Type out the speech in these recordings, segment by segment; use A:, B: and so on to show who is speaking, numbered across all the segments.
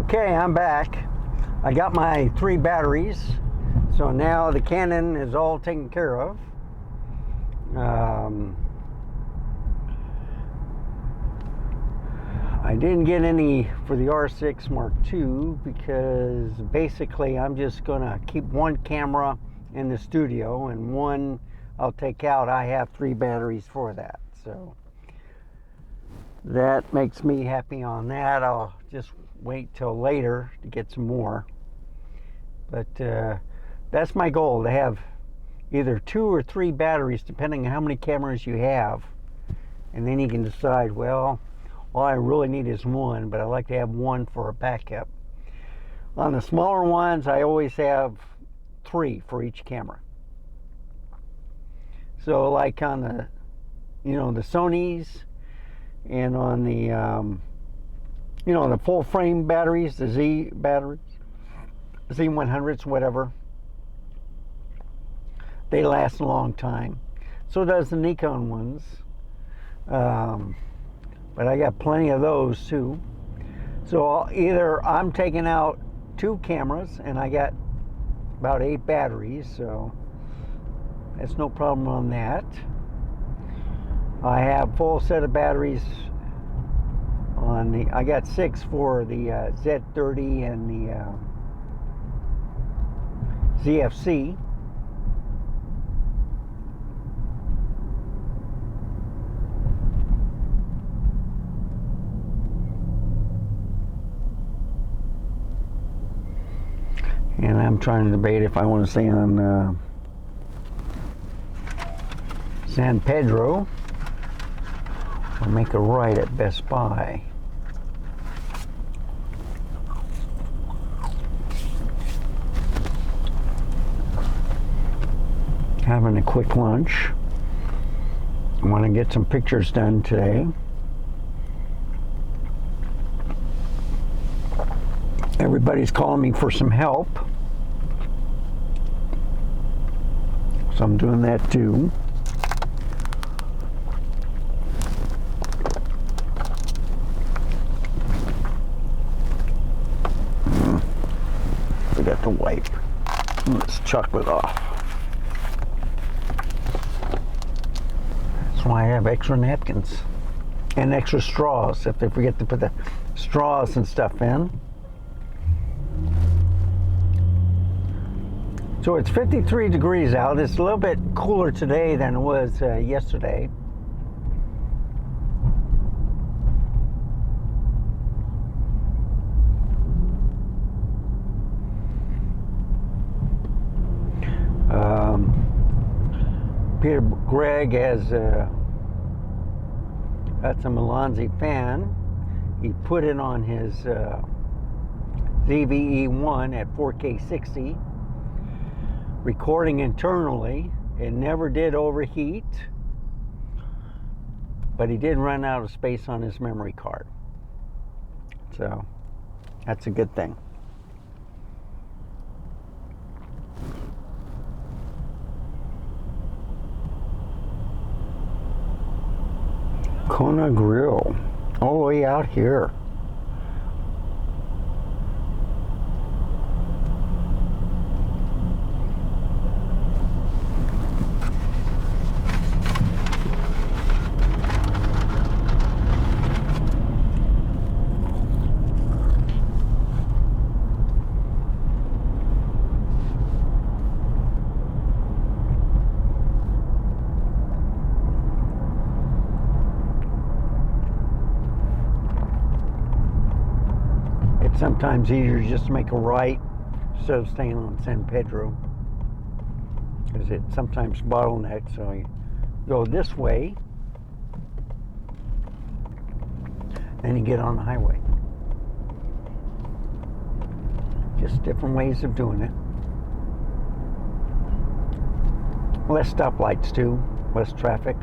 A: Okay, I'm back. I got my 3 batteries, so now the Canon is all taken care of. I didn't get any for the R6 Mark II because basically I'm just gonna keep one camera in the studio and one I'll take out. I have 3 batteries for that, so that makes me happy on that. I'll just wait till later to get some more, but that's my goal, to have either 2 or 3 batteries depending on how many cameras you have, and then you can decide, well, all I really need is one, but I like to have one for a backup. On the smaller ones, I always have 3 for each camera. So like on the, the Sonys, and on the, the full frame batteries, the Z batteries, Z100s, whatever, they last a long time. So does the Nikon ones. But I got plenty of those too. So either I'm taking out 2 cameras and I got about 8 batteries, so that's no problem on that. I have full set of batteries on the, I got 6 for the Z30 and the ZFC. And I'm trying to debate if I want to stay on San Pedro or make a right at Best Buy. Having a quick lunch. I want to get some pictures done today. Everybody's calling me for some help, so I'm doing that too. Forgot to wipe this chocolate off. That's why I have extra napkins and extra straws if they forget to put the straws and stuff in. So it's 53 degrees out. It's a little bit cooler today than it was yesterday. Peter Gregg has got some Ulanzi fan. He put it on his ZVE1 at 4K 60. Recording internally, it never did overheat, but he did run out of space on his memory card, so that's a good thing. Kona Grill, all the way out here. Sometimes easier just to make a right instead of staying on San Pedro, because it sometimes bottlenecks. So you go this way, then you get on the highway. Just different ways of doing it. Less stoplights too, less traffic.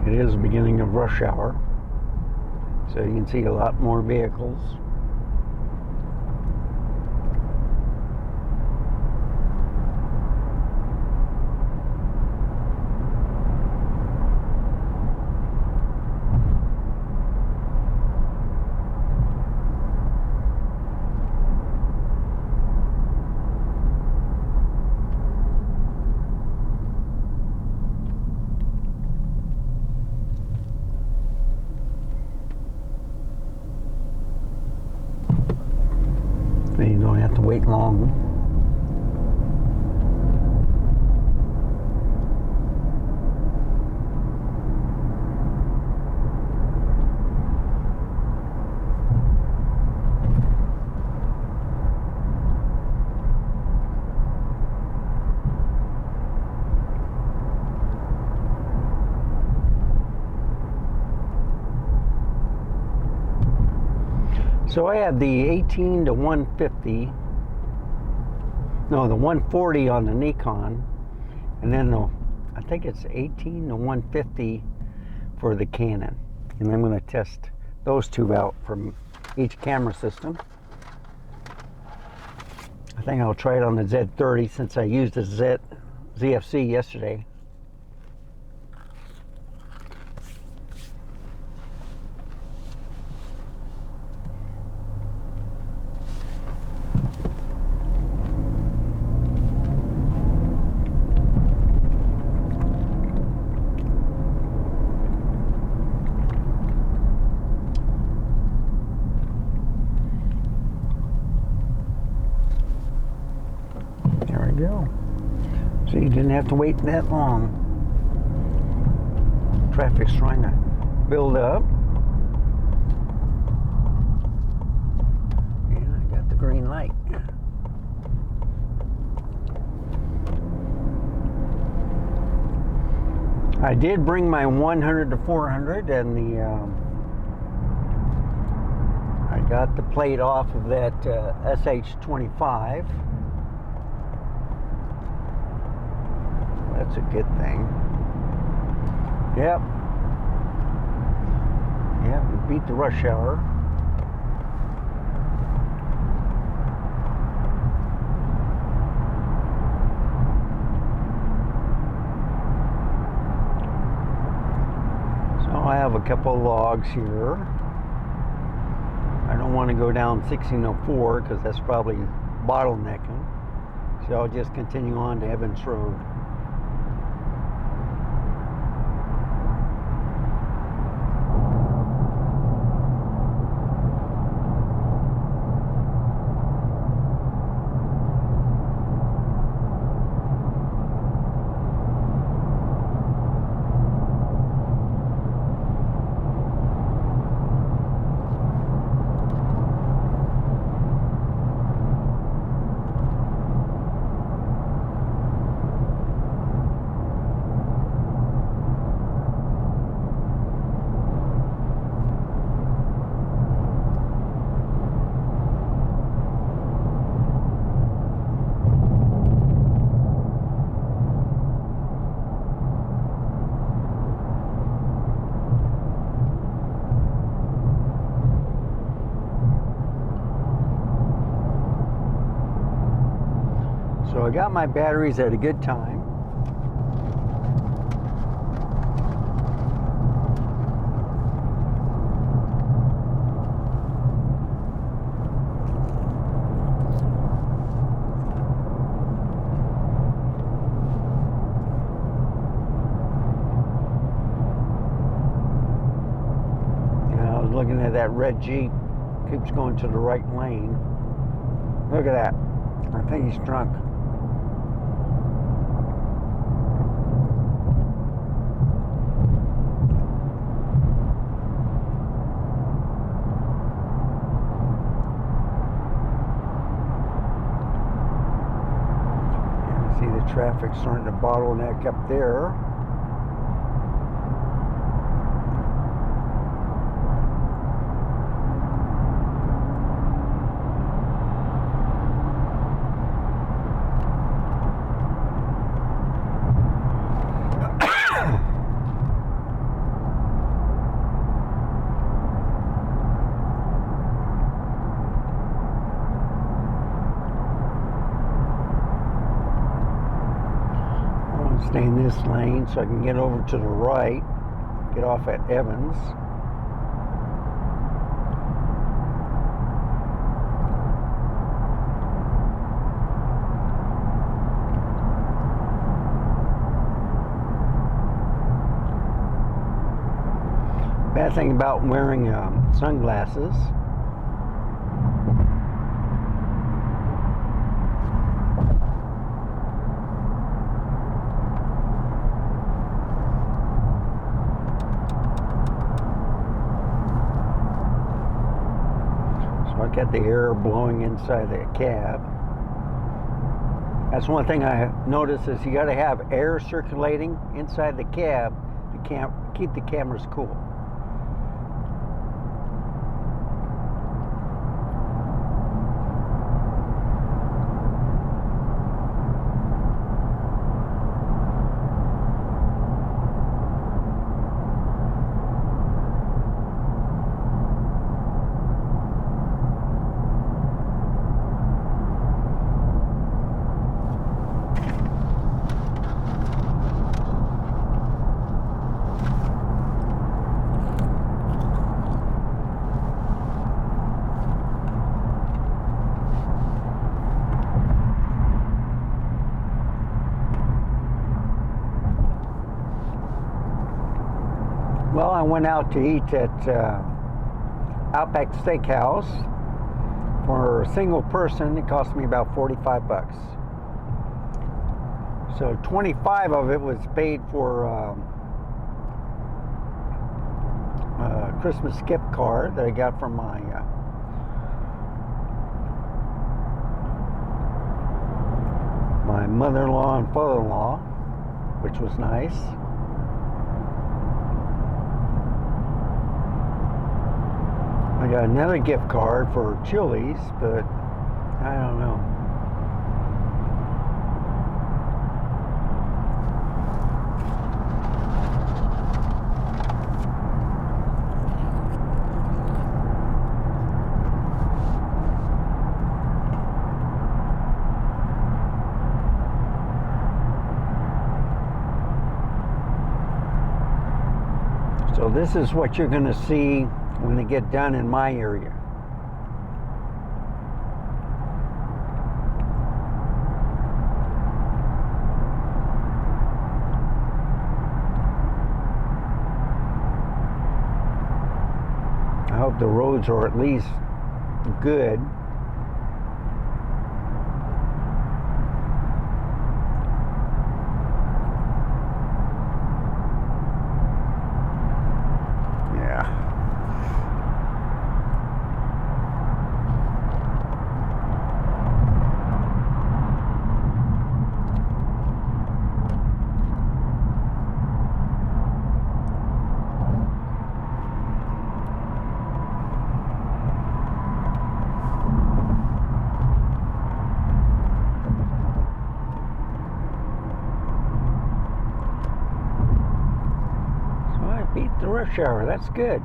A: It is the beginning of rush hour, so you can see a lot more vehicles. wait long. So I have the 18 to 150, no, the 140 on the Nikon, and then I think it's 18 to 150 for the Canon. And I'm going to test those two out from each camera system. I think I'll try it on the Z30 since I used the ZFC yesterday. Go. So you didn't have to wait that long. Traffic's trying to build up. And I got the green light. I did bring my 100 to 400 and the I got the plate off of that SH25. That's a good thing. Yep. Yeah, we beat the rush hour. So I have a couple of logs here. I don't want to go down 1604 because that's probably bottlenecking. So I'll just continue on to Evans Road. So I got my batteries at a good time. Yeah, I was looking at that red Jeep. Keeps going to the right lane. Look at that. I think he's drunk. See the traffic starting to bottleneck up there. Stay in this lane so I can get over to the right, get off at Evans. Bad thing about wearing sunglasses, look at the air blowing inside the cab. That's one thing I noticed is you got to have air circulating inside the cab to keep the cameras cool. Well, I went out to eat at Outback Steakhouse. For a single person, it cost me about 45 bucks. So 25 of it was paid for a Christmas gift card that I got from my my mother-in-law and father-in-law, which was nice. I got another gift card for Chili's, but I don't know. So this is what you're going to see when they get done in my area. I hope the roads are at least good. Beat the rush hour. That's good.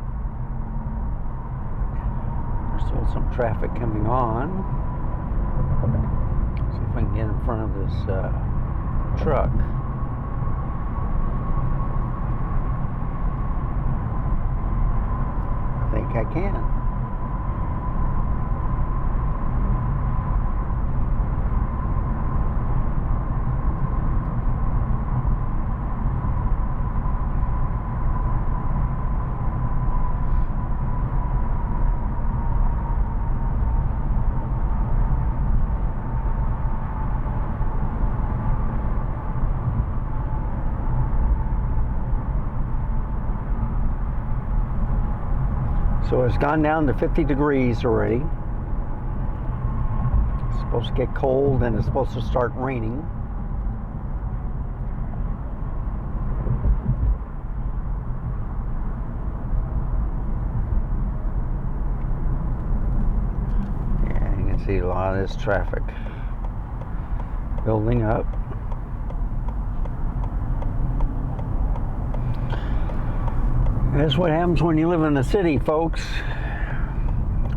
A: There's still some traffic coming on. See if I can get in front of this truck. I think I can. So it's gone down to 50 degrees already. It's supposed to get cold and it's supposed to start raining. Yeah, you can see a lot of this traffic building up. That's what happens when you live in the city, folks.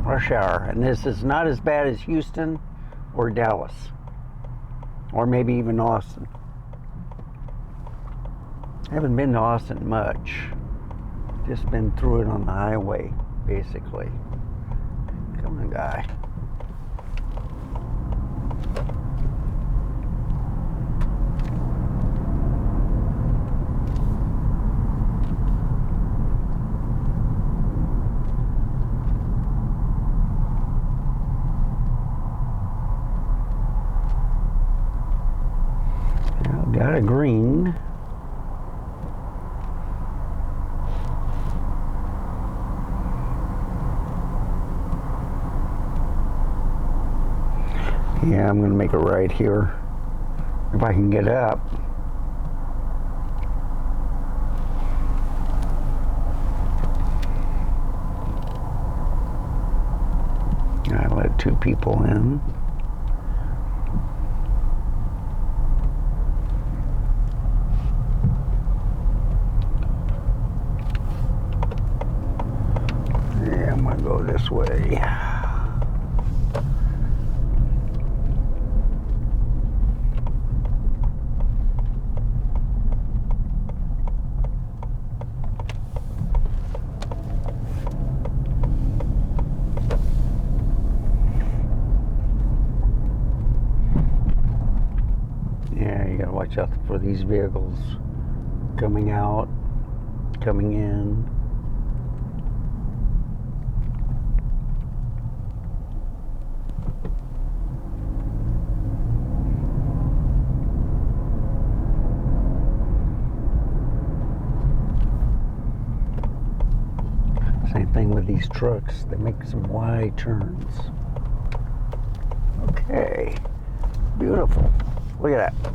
A: Rush hour. And this is not as bad as Houston or Dallas. Or maybe even Austin. I haven't been to Austin much. Just been through it on the highway, basically. Come on, guy. Got a green. Yeah, I'm going to make a right here if I can get up. I let 2 people in. Yeah, I'm going to go this way. Yeah, you gotta watch out for these vehicles coming out, coming in. Same thing with these trucks, they make some wide turns. Okay, beautiful. Look at that.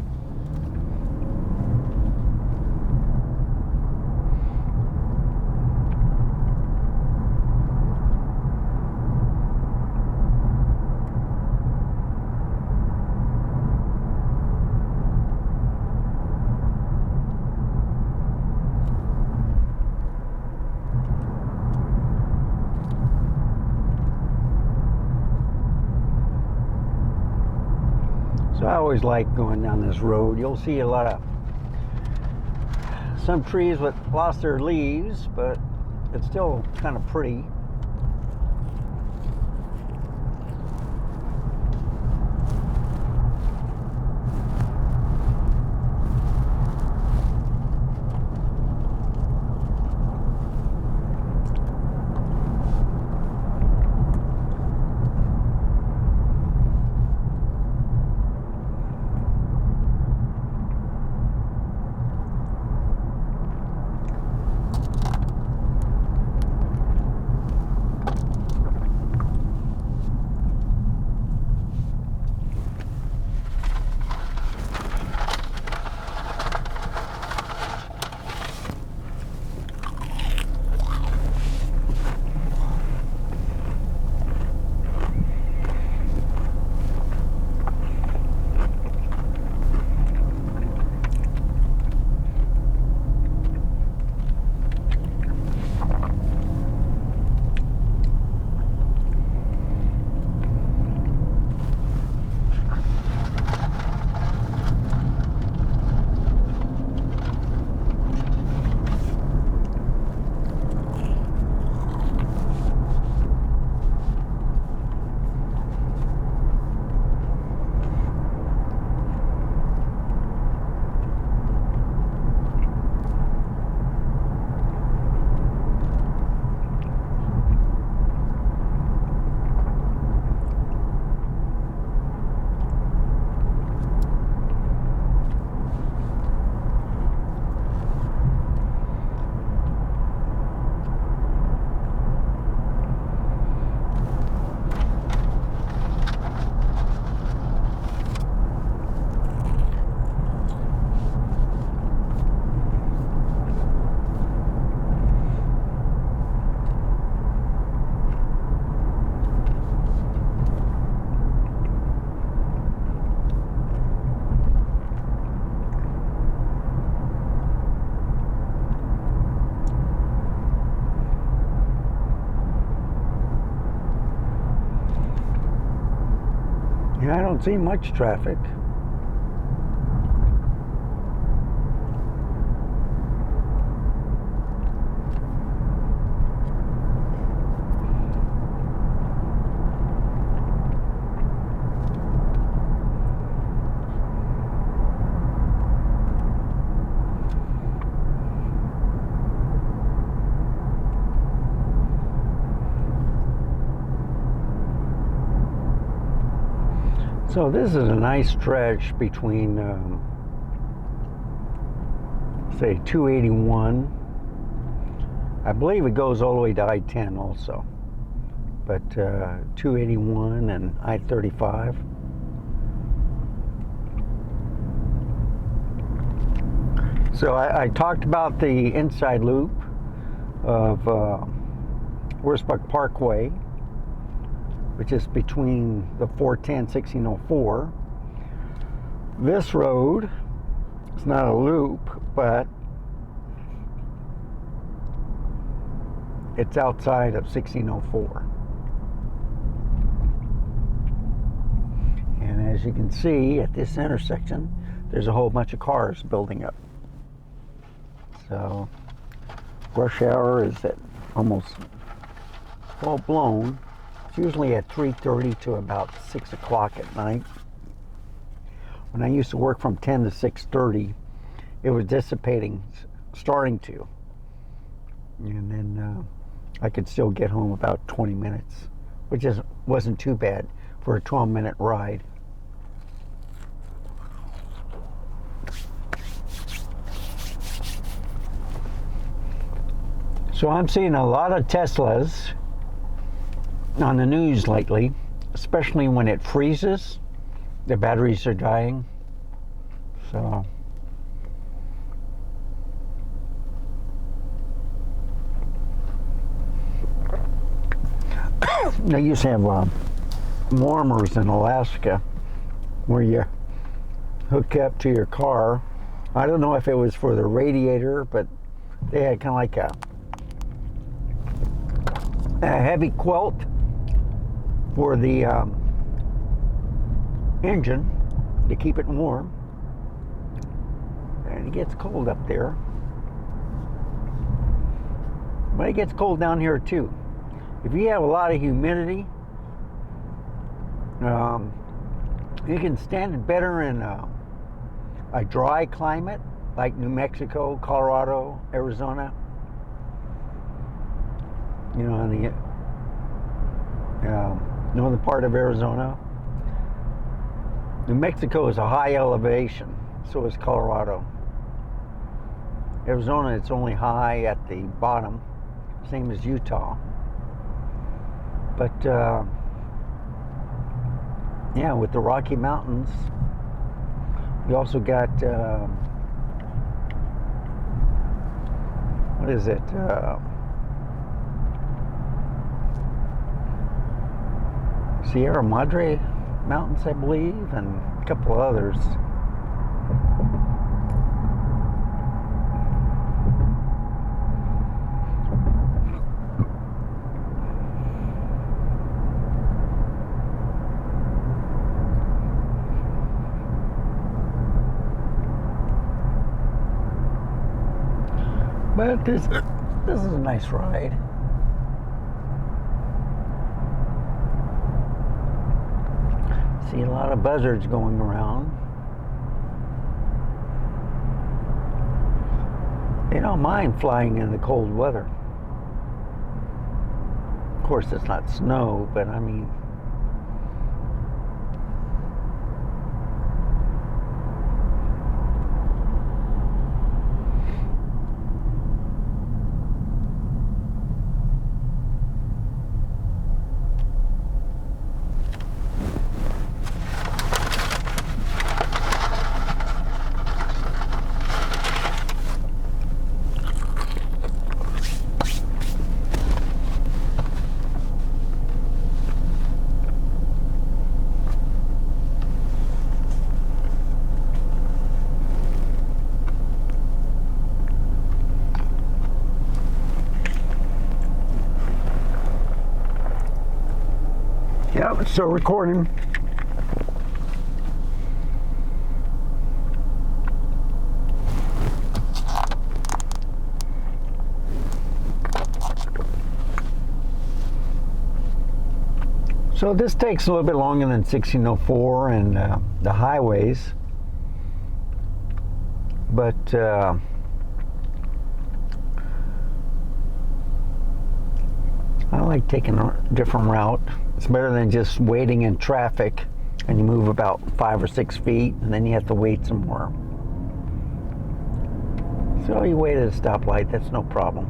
A: So I always like going down this road. You'll see a lot of some trees that lost their leaves, but it's still kind of pretty. Yeah, I don't see much traffic. So this is a nice stretch between, say, 281. I believe it goes all the way to I-10 also, but 281 and I-35. So I talked about the inside loop of Wurzbach Parkway, which is between the 410 1604. This road is not a loop, but it's outside of 1604. And as you can see at this intersection, there's a whole bunch of cars building up. So rush hour is at almost full blown. It's usually at 3:30 to about 6 o'clock at night. When I used to work from 10 to 6:30, it was dissipating, starting to. And then I could still get home about 20 minutes, which wasn't too bad for a 12-minute ride. So I'm seeing a lot of Teslas on the news lately, especially when it freezes. The batteries are dying. So they used to have warmers in Alaska where you hook up to your car. I don't know if it was for the radiator, but they had kind of like a heavy quilt for the engine to keep it warm. And it gets cold up there, but it gets cold down here too. If you have a lot of humidity, you can stand it better in a dry climate like New Mexico, Colorado, Arizona. You know, in the northern part of Arizona. New Mexico is a high elevation, so is Colorado. Arizona, it's only high at the bottom, same as Utah. But yeah, with the Rocky Mountains, you also got what is it? Sierra Madre Mountains, I believe, and a couple of others. But this is a nice ride. See a lot of buzzards going around. They don't mind flying in the cold weather. Of course, it's not snow, but I mean, yeah, it's still recording. So this takes a little bit longer than 1604 and the highways, but I like taking a different route. It's better than just waiting in traffic and you move about 5 or 6 feet and then you have to wait some more. So you wait at a stoplight, that's no problem.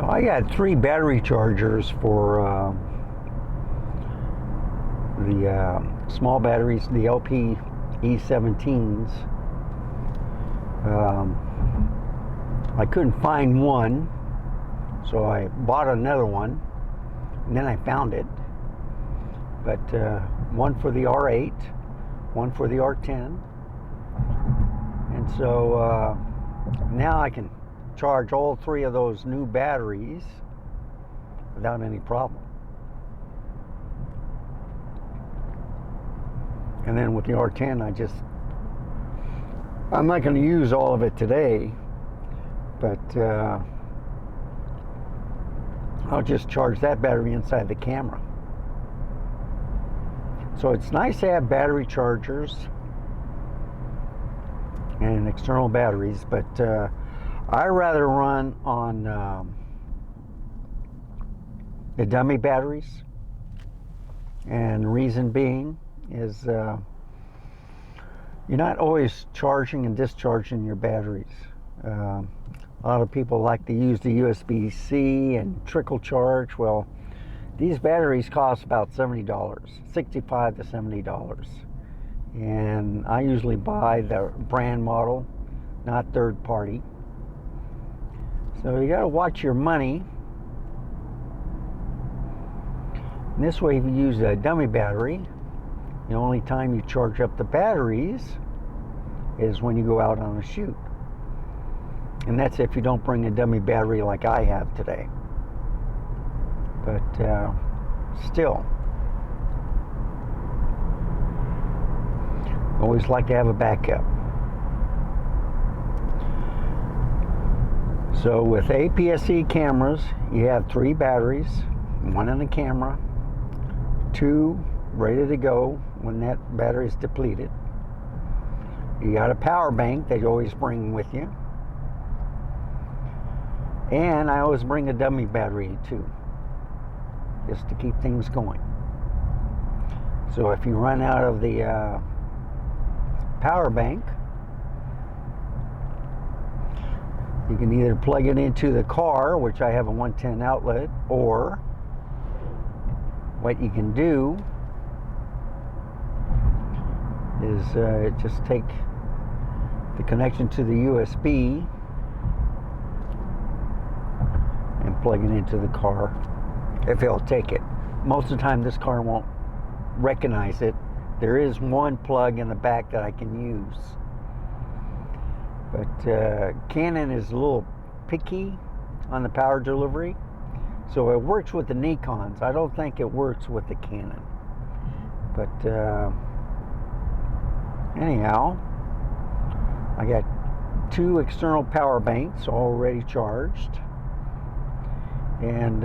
A: So I got 3 battery chargers for the small batteries, the LP E17s. I couldn't find one, so I bought another one, and then I found it. But one for the R8, one for the R10, and so now I can charge all 3 of those new batteries without any problem. And then with the R10, I'm not going to use all of it today, but I'll just charge that battery inside the camera. So it's nice to have battery chargers and external batteries, but I rather run on the dummy batteries. And the reason being is you're not always charging and discharging your batteries. A lot of people like to use the USB-C and trickle charge. Well, these batteries cost about $70, $65 to $70. And I usually buy the brand model, not third party. So you got to watch your money. And this way, if you use a dummy battery, the only time you charge up the batteries is when you go out on a shoot. And that's if you don't bring a dummy battery like I have today. But still, always like to have a backup. So with APS-C cameras, you have 3 batteries, 1 in the camera, 2 ready to go when that battery is depleted. You got a power bank that you always bring with you. And I always bring a dummy battery too, just to keep things going. So if you run out of the power bank, you can either plug it into the car, which I have a 110 outlet, or what you can do is just take the connection to the USB and plug it into the car, if it'll take it. Most of the time this car won't recognize it. There is one plug in the back that I can use, but Canon is a little picky on the power delivery, so it works with the Nikons. I don't think it works with the Canon, but anyhow, I got 2 external power banks already charged, and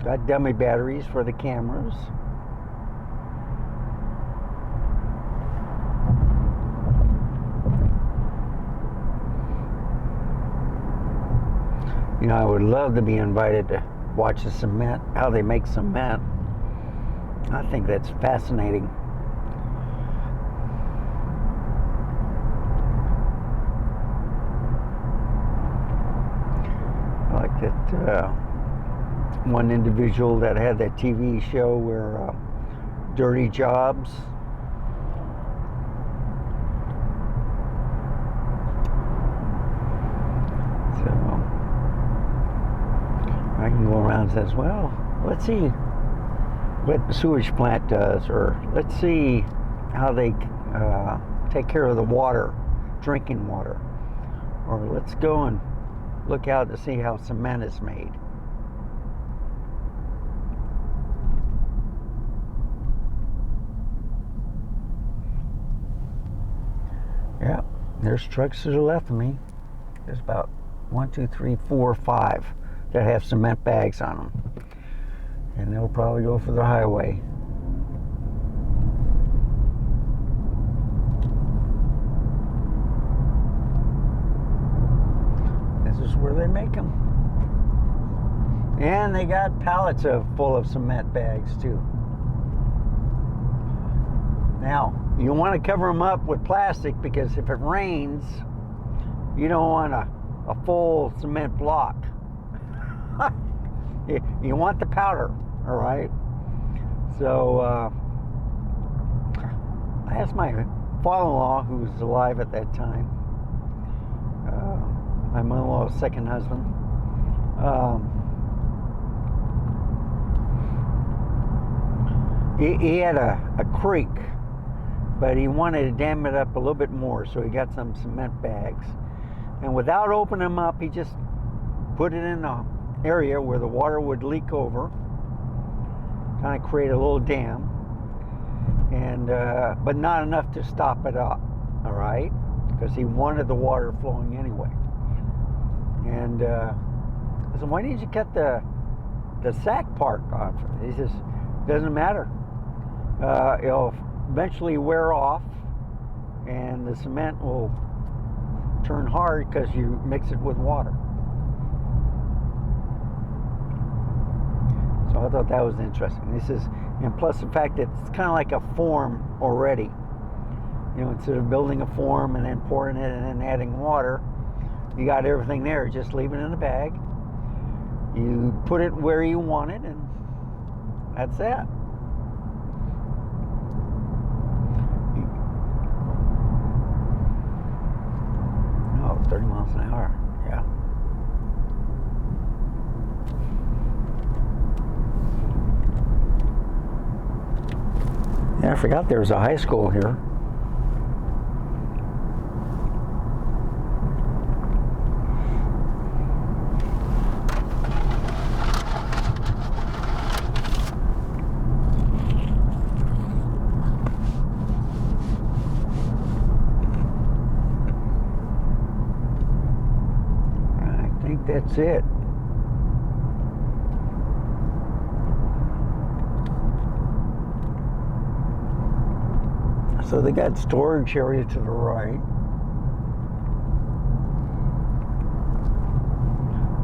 A: got dummy batteries for the cameras. You know, I would love to be invited to watch the cement, how they make cement. I think that's fascinating. I like that one individual that had that TV show where Dirty Jobs. I can go around and says, well, let's see what the sewage plant does, or let's see how they take care of the water, drinking water, or let's go and look out to see how cement is made. Yeah, there's trucks to the left of me. There's about 1, 2, 3, 4, 5 that have cement bags on them, and they'll probably go for the highway. This is where they make them, and they got pallets full of cement bags too. Now you want to cover them up with plastic, because if it rains, you don't want a full cement block. You want the powder, all right? So I asked my father-in-law, who was alive at that time, my mother-in-law's second husband, he had a creek, but he wanted to dam it up a little bit more, so he got some cement bags. And without opening them up, he just put it in an area where the water would leak over, kind of create a little dam, and but not enough to stop it up, all right? Because he wanted the water flowing anyway. And I said, why didn't you cut the sack part off? He says, doesn't matter. It'll eventually wear off, and the cement will turn hard because you mix it with water. So I thought that was interesting. This is, and plus the fact that it's kind of like a form already. You know, instead of building a form and then pouring it and then adding water, you got everything there. Just leave it in the bag. You put it where you want it, and that's that. Oh, 30 miles an hour. Yeah. Yeah, I forgot there was a high school here. That's it. So they got storage area to the right.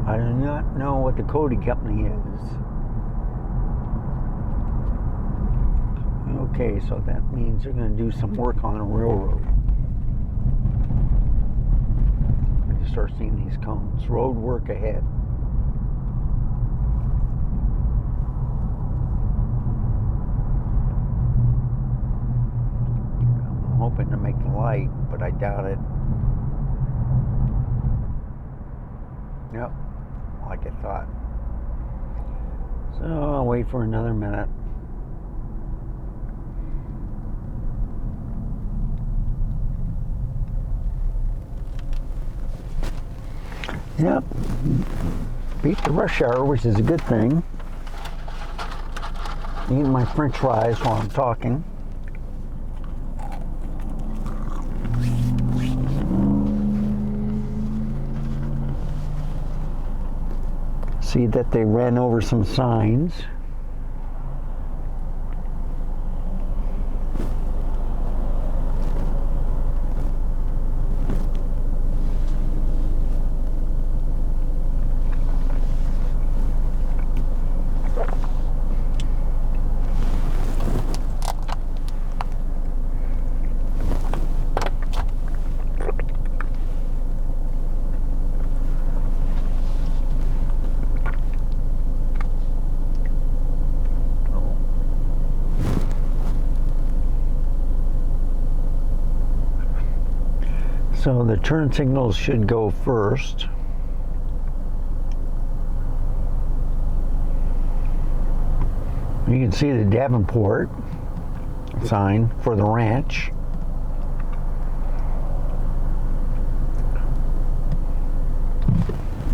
A: I do not know what the coating company is. Okay, so that means they're going to do some work on the railroad. Start seeing these cones. Road work ahead. I'm hoping to make the light, but I doubt it. Yep, like I thought. So I'll wait for another minute. Yep, beat the rush hour, which is a good thing. Eating my french fries while I'm talking. See that they ran over some signs. So the turn signals should go first. You can see the Davenport sign for the ranch.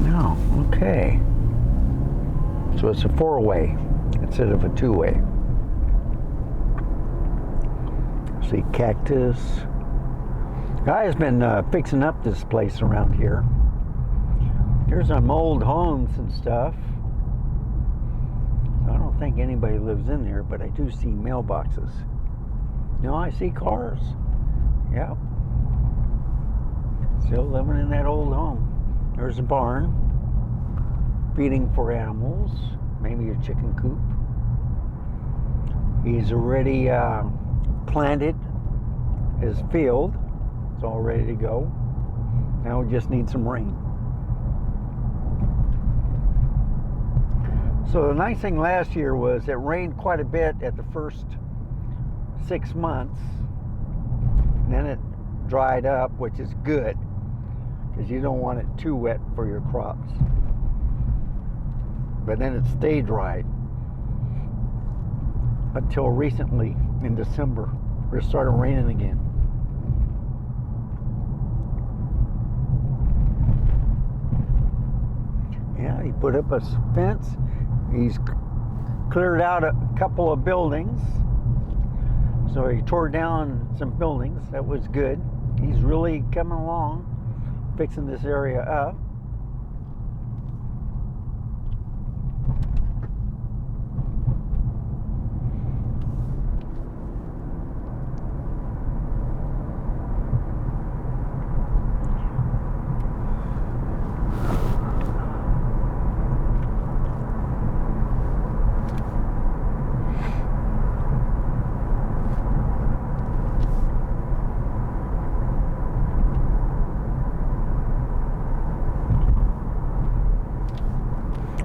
A: No, okay. So it's a four-way instead of a two-way. See cactus. Guy's been fixing up this place around here. There's some old homes and stuff. I don't think anybody lives in there, but I do see mailboxes. No, I see cars. Yep. Still living in that old home. There's a barn. Feeding for animals. Maybe a chicken coop. He's already planted his field. It's all ready to go. Now we just need some rain. So the nice thing last year was it rained quite a bit at the first 6 months, and then it dried up, which is good because you don't want it too wet for your crops. But then it stayed dry until recently in December where it started raining again. Yeah, he put up a fence. He's cleared out a couple of buildings. So he tore down some buildings. That was good. He's really coming along, fixing this area up.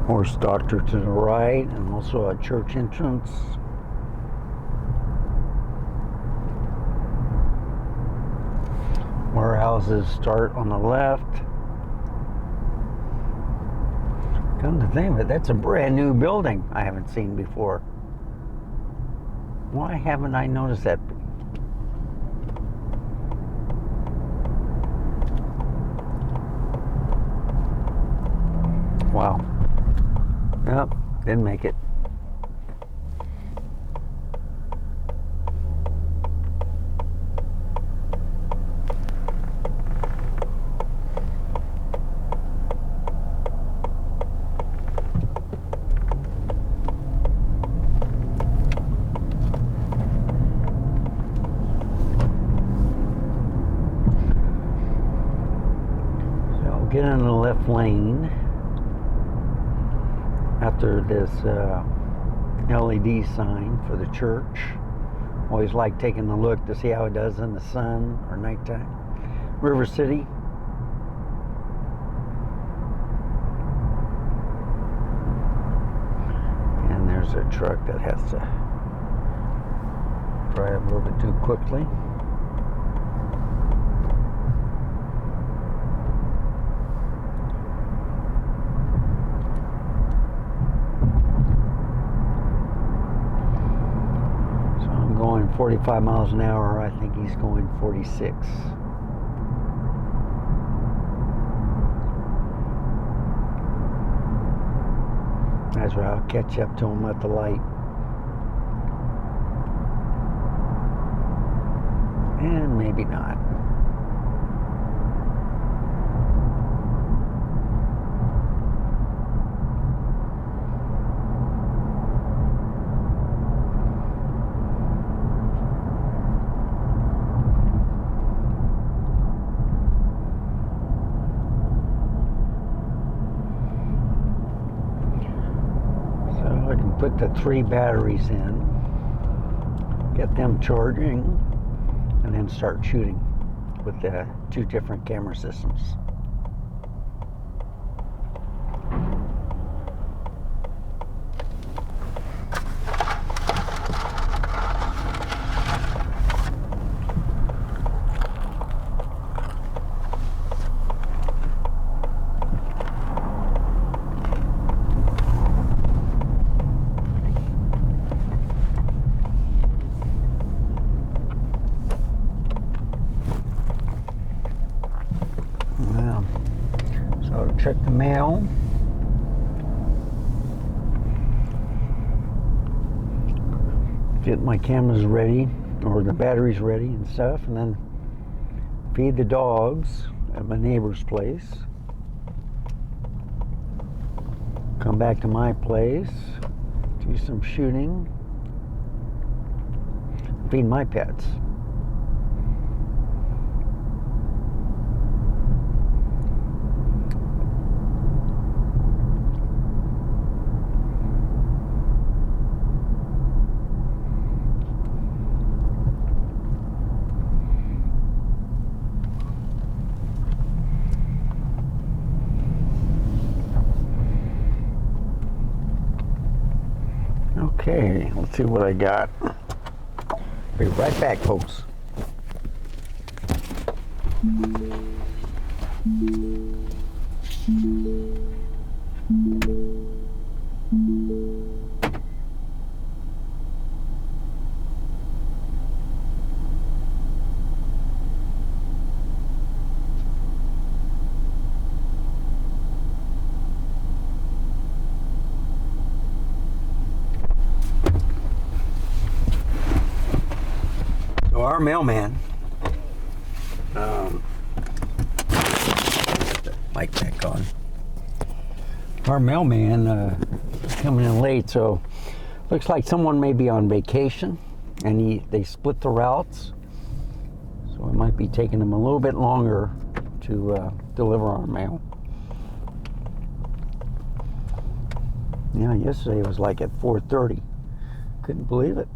A: Horse doctor to the right, and also a church entrance. Warehouses start on the left. Come to think of it, that's a brand new building I haven't seen before. Why haven't I noticed that? Wow. Nope, didn't make it. So get in the left lane after this LED sign for the church. Always like taking a look to see how it does in the sun or nighttime. River City. And there's a truck that has to drive a little bit too quickly. Going 45 miles an hour. I think he's going 46. That's right, I'll catch up to him at the light. And maybe not. Put the 3 batteries in, get them charging, and then start shooting with the 2 different camera systems. Check the mail. Get my cameras ready, or the batteries ready and stuff, and then feed the dogs at my neighbor's place. Come back to my place, do some shooting, feed my pets. Okay, let's see what I got. Be right back, folks. So our mailman, mic back on. Our mailman is coming in late, so looks like someone may be on vacation, and they split the routes, so it might be taking them a little bit longer to deliver our mail. Yeah, yesterday it was like at 4:30. Couldn't believe it.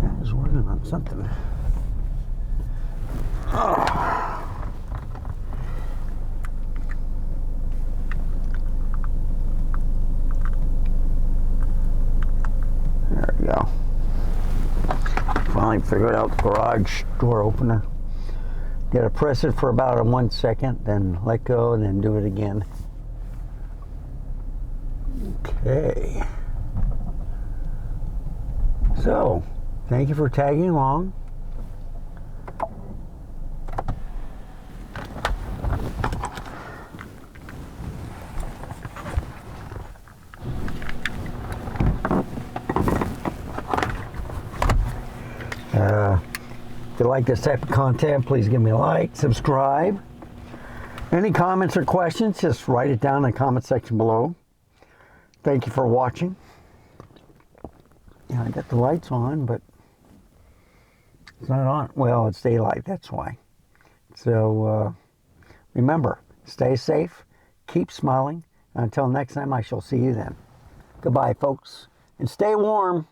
A: I was working on something. Oh. There we go. Finally figured out the garage door opener. Gotta press it for about 1 second, then let go, and then do it again. Okay. So, thank you for tagging along. If you like this type of content, please give me a like, subscribe. Any comments or questions, just write it down in the comment section below. Thank you for watching. Yeah, I got the lights on, but it's not on. Well, it's daylight, that's why. So remember, stay safe, keep smiling. Until next time, I shall see you then. Goodbye, folks, and stay warm.